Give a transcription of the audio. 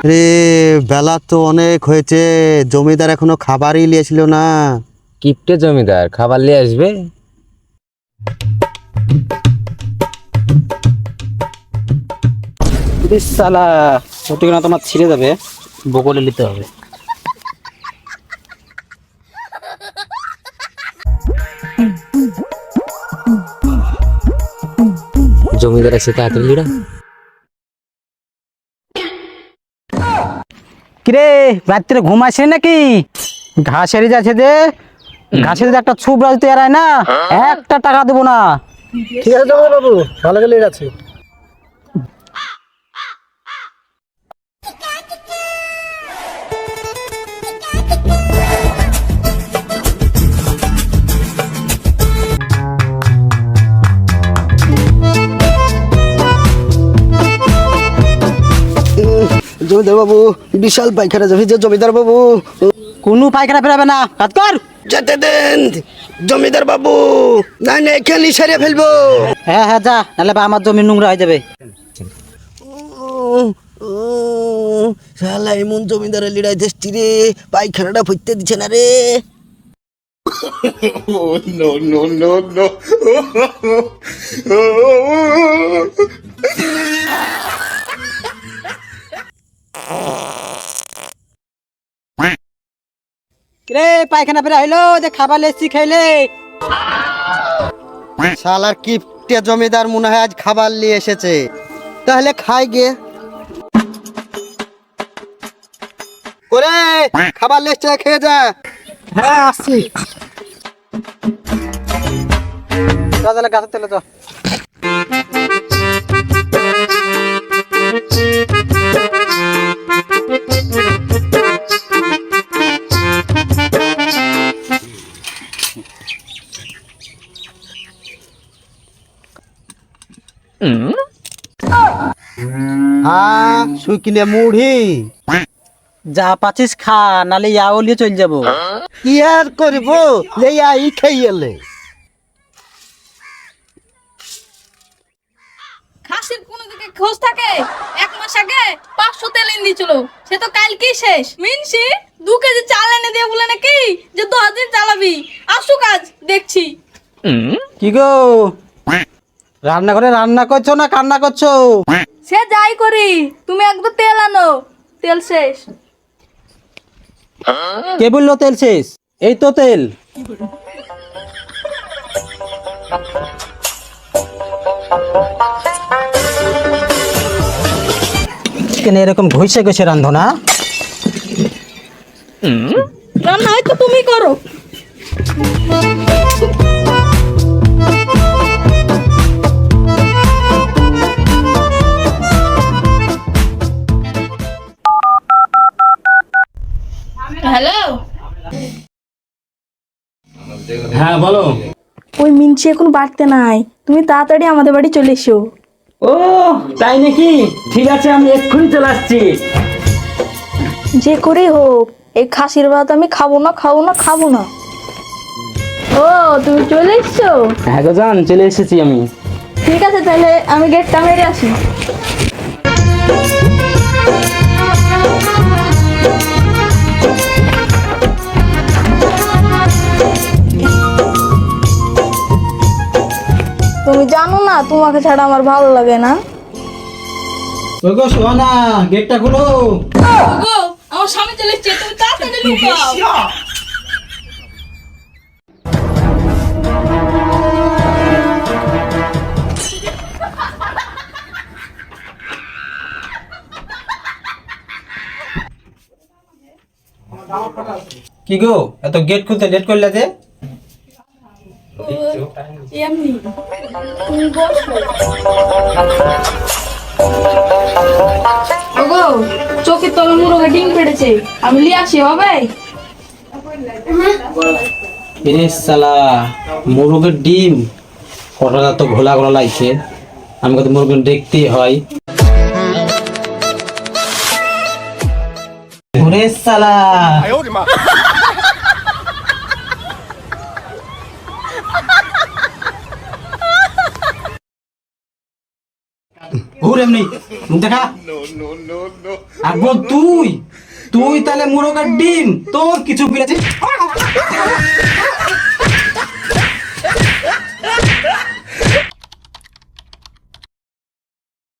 রে বেলা তো অনেক হয়েছে, জমিদার এখনো খাবারই লিয়েছিল না। কিপটে জমিদার খাবার নিয়ে আসবে? সালা ওটিকে না তোমার ছিঁড়ে যাবে, বগলে নিতে হবে। জমিদার এসে তাড়াতাড়ি লিডা। কিরে রাত্রে ঘুম আসে নাকি? ঘাসেরই যাচ্ছে যে ঘাসের যে একটা ছুপ রাজতে এরায় না, একটা টাকা দেবো না। ঠিক আছে বাবু, ভালো গেলে আছে। জমিদার বাবু বিশাল পায়খানা যাবে যে। জমিদার বাবু কোনো পায়খানা ফেরাবে না, কাজ কর। যেতে দেন জমিদার বাবু, না না এখানে সারিয়ে ফেলবো। হ্যাঁ হ্যাঁ যা, নাহলে বা আমার জমি নোংরা হয়ে যাবে। শালা এমন জমিদারের লিড়াই দেশটি রে, পায়খানাটা ফুটতে দিচ্ছে না রে। কিরে পায়খানা ফেরা হইলো যে খাবার লেসি খাইলে? শালার কিপটে জমিদার মনে হয় আজ খাবার নিয়ে এসেছে, তাহলে খাই গে। ওরে খাবার লেসছে, খেয়ে যা। হ্যাঁ আসছি। তাহলে গাছের তেলে তো হ্যাঁ শুকিনে মুড়ি যা পাচ্ছিস খা, নালে ইয়াও লিয়ে চলে যাবো। কি আর করবো, লেয়া ই খাইয়েলে। খাসির কোন দিকে খোঁজ থাকে? 1 মাস আগে 500 তেল এনে দিয়েছিল, সে তো কালকেই শেষ। মিনসি 2 কেজি চাল এনে দিয়ে বলে নাকি যে 10 দিন চালাবি। আসু কাজ দেখছি। কি গো রান্না করে রান্না করছো না কান্না করছো? সে যাই করি, তুমি একবার তেল আনো, তেল শেষ। কে বললো তেল শেষ? এই তো তেল। কেন এরকম ঘষে ঘষে রান্ধো না? রান্না হয়তো তুমি করো। হ্যালো, হ্যাঁ বলো। ওই মিনসি এখন বাড়তে নাই, তুমি তাড়াতাড়ি আমাদের বাড়ি চলে এসো। ও তাই নাকি? ঠিক আছে, আমি এক্ষুনি চলে আসছি। যে করেই হোক এই খাসির ভাত আমি খাবো না, খাবো না, খাবো না। ও তুমি চলে এসছো? হ্যাঁ গো জান, চলে এসেছি আমি। ঠিক আছে, তাহলে আমি গেটটা মেরে আসি। তুমি জানো না তোমাকে ছাড়া আমার ভালো লাগে না। ওই গো সোহানা, গেটটা খুলো। ওগো আমার স্বামী চলে এসেছে, তুমি তাড়াতাড়ি লুকাও। কি গো এত গেট খুলতে লেট করলে যে? এমনি তুমি বসো। ওগো চোখের তলে মুরগে ডিম পেড়েছে, আমি লিয়ে আসি হবে? এরে শালা মুরগের ডিম কটাটা তো ঘোলা ঘোলা লাগছে, আমাকে তো মুরগের দেখতেই হয়। ওরে শালা ঘুর এমনি মুখ দেখা আর বল তুই তুই তাহলে মোরগের ডিম তোর কিছু বিলেছে